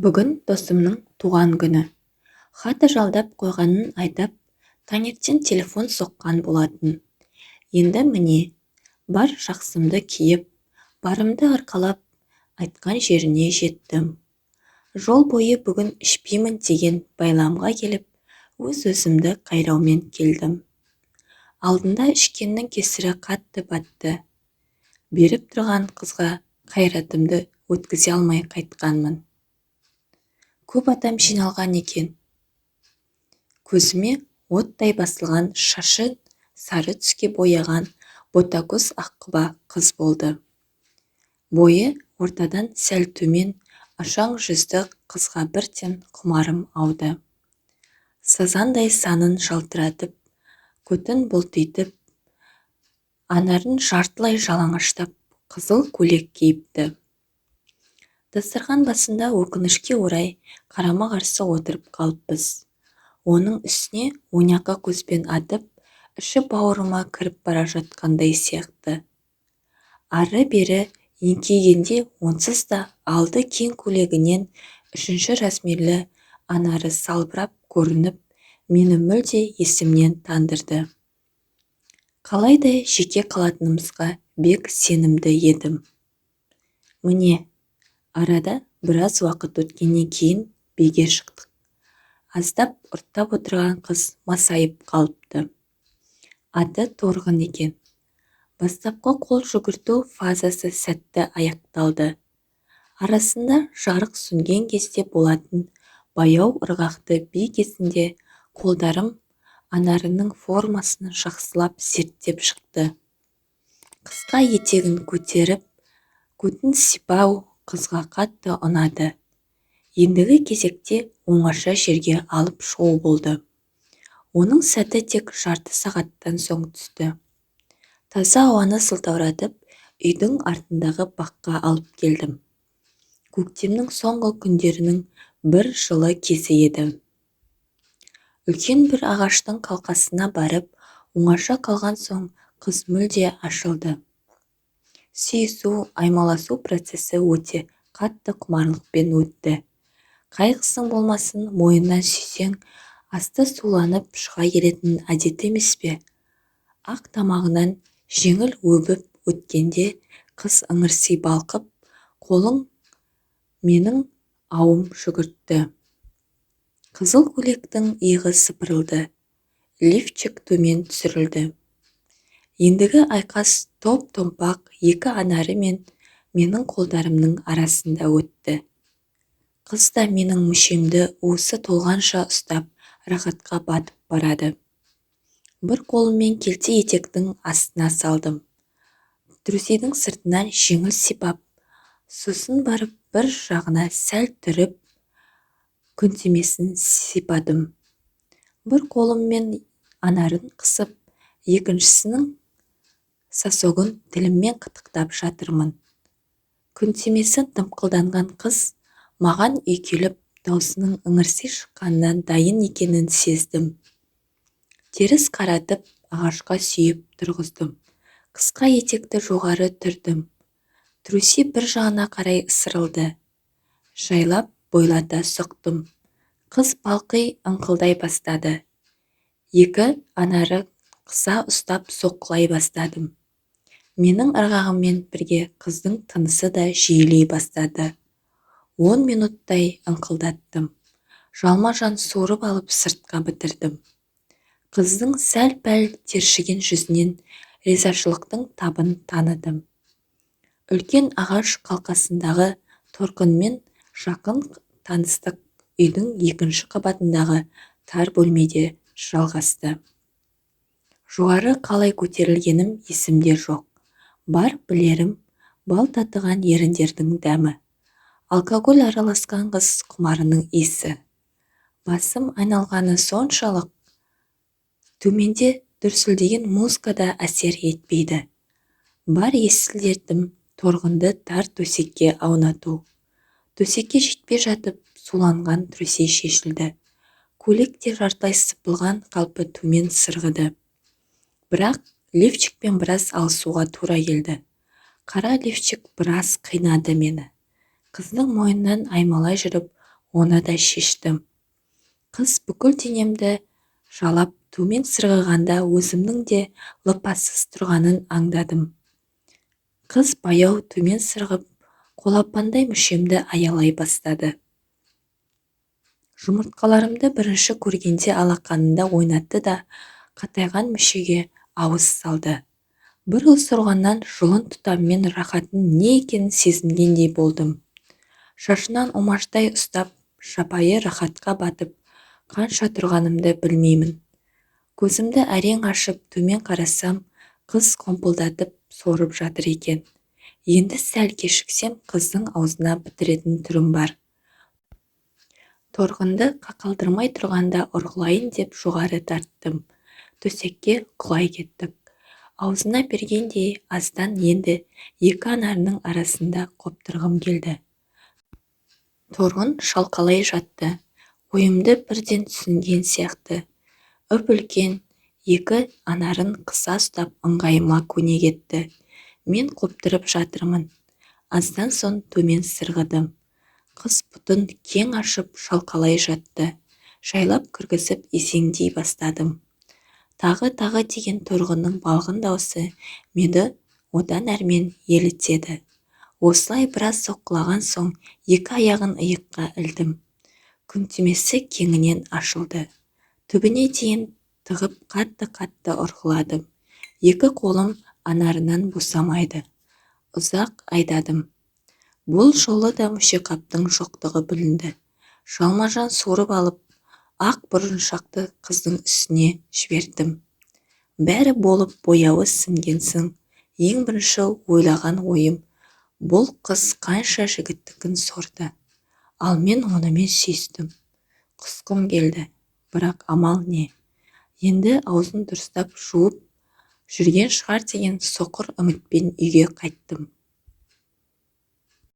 Бүгін досымның туған күні. Хаты жалдап қойғанын айтып, таңертең телефон соққан болатын. Енді міне, бар жақсымды киіп, барымды арқалап, айтқан жеріне жеттім. Жол бойы бүгін ішпеймін деген байламға келіп, өз-өзімді қайраумен келдім. Алдында ішкеннің кесірі қатты батты. Беріп тұрған қызға қайратымды өткізе алмай қайтқанмын. Көп адам жиналған екен. Көзіме оттай басылған шашын сары түске бояған ботагөз аққұба қыз болды. Бойы ортадан сәл төмен, ашаң жүзді қызға бірден құмарым ауды. Сазандай санын жалтыратып, көтін бұлтитып, анарын жартылай жалаңаштап, қызыл көйлек киіпті. Дастархан басында өкінішке орай қарама-қарсы отырып қалыппыз. Оның үстіне ойнақы көзбен атып, іші бауырыма кіріп бара жатқандай сияқты. Ары-бері еңкейгенде онсыз да алды кең көйлегінен үшінші размерлі анары салбырап көрініп, мені мүлде есімнен тандырды. Қалайда жеке қалатынымызға бек сенімді едім. Міне, арада біраз уақыт өткеннен кейін биге шықтық. Аздап ұрттап отырған қыз масайып қалыпты. Аты Торғын екен. Бастапқы қол жүгірту фазасы сәтті аяқталды. Арасында жарық сөнген кезде болатын баяу ырғақты би кезінде қолдарым анарының формасын жақсылап зерттеп шықты. Қысқа етегін көтеріп, көтін сипау қызға қатты ұнады. Ендігі кезекте оңаша жерге алып шығу болды. Оның сәті тек жарты сағаттан соң түсті. Таза ауаны сылтауратып, үйдің артындағы баққа алып келдім. Көктемнің соңғы күндерінің бір жылы кезі еді. Үлкен бір ағаштың қалқасына барып, оңаша қалған соң қыз мүлде ашылды. Сүйісу, аймаласу процесі өте қатты құмарлықпен өтті. Қайғысың болмасын, мойыннан сүйсең, асты суланып шыға келетін әдет емес пе? Ақ тамағынан жеңіл өбіп өткенде қыз ыңырси балқып, қолың менің ауым жүгіртті. Қызыл көйлектің иығы сыпырылды, лифчик төмен түсірілді. Ендігі айқас топ-томпақ екі анары мен менің қолдарымның арасында өтті. Қыз да менің мүшемді уысы толғанша ұстап, рахатқа батып барады. Бір қолыммен келте етектің астына салдым. Трусидің сыртынан жеңіл сипап, сосын барып бір жағына сәл түріп, күнтемесін сипадым. Бір қолыммен анарын қысып, екіншісінің сосогын тіліммен қытықтап жатырмын. Күнтемесі дымқылданған қыз маған үйкеліп, даусының ыңырси шыққаннан дайын екенін сездім. Теріс қаратып, ағашқа сүйеп тұрғыздым. Қысқа етекті жоғары түрдім. Труси бір жағына қарай ысырылды. Жайлап бойлата соқтым. Қыз балқи ыңқылдай бастады. Екі анары қыса ұстап соққылай бастадым. Менің ырғағыммен бірге қыздың тынысы да жиілей бастады. 10 минуттай ыңқылдаттым. Жалма-жан суырып алып сыртқа бітірдім. Қыздың сәл-пәл тершіген жүзінен ризашылықтың табын таныдым. Үлкен ағаш қалқасындағы Торғынмен жақын таныстық үйдің екінші қабатындағы тар бөлмеде жалғасты. Жоғары қалай көтерілгенім есімде жоқ. Бар білерім бал татыған еріндердің дәмі. Алкоголь араласқан қыз құмарының иісі. Басым айналғаны соншалық, төменде дүрсілдеген музыка да әсер етпейді. Бар естілетінім Торғынды тар төсекке аунату. Төсекке жетпей жатып, суланған Труси шешілді. Көйлек те жартылай сыпылған қалпы төмен сырғыды. Бірақ лифчикпен біраз алысуға тура келді. Қара лифчик біраз қинады мені. Қыздың мойнынан аймалай жүріп, оны да шештім. Қыз бүкіл денемді жалап төмен сырғығанда өзімнің де лыпасыз тұрғанын аңдадым. Қыз баяу төмен сырғып, қолапандай мүшемді аялай бастады. Жұмыртқаларымды бірінші көргенде алақанында ойнатты да, қатайған мүшеге ауыз салды. Бір уыс ұрғаннан жұлын тұтаммен рахаттың не екенін сезінгендей болдым. Шашынан омаштай ұстап, жапайы рахатқа батып, қанша тұрғанымды білмеймін. Көзімді әрең ашып төмен қарасам, қыз қомпылдатып сорып жатыр екен. Енді сәл кешіксем, қыздың аузына бітіретін түрім бар. Торғынды қақалдырмай тұрғанда ұрғылайын деп жоғары тарттым. Төсекке құлай кеттік. Аузына бергендей аздан енді екі анарының арасында қоптырғым келді. Торғын шалқалай жатты. Ойымды бірден түсінген сияқты. Үп-үлкен екі анарын қыса ұстап ыңғайыма көне кетті. Мен қоптырып жатырмын. Аздан соң төмен сырғыдым. Қыз бұтын кең ашып шалқалай жатты. Жайлап кіргізіп есеңдей бастадым. Тағы деген торғынның балғын даусы мені одан әрмен елітеді. Осылай біраз соққылаған соң екі аяғын иыққа ілдім. Күнтимесі кеңінен ашылды. Түбіне дейін тығып қатты ұрғыладым. Екі қолым анарынан босамайды. Ұзақ айдадым. Бұл жолы да мүшеқаптың жоқтығы білінді. Жалма-жан суырып алып, ақ бұрыншақты қыздың үстіне жібердім. Бәрі болып бояуы сіңгенсің. Ең бірінші ойлаған ойым, бұл қыз қанша жігіттікін сорды. Ал мен онымен сүйістім. Құсқым келді, бірақ амал не? Енді аузын дұрыстап жуып жүрген шығар деген соқыр үмітпен үйге қайттым.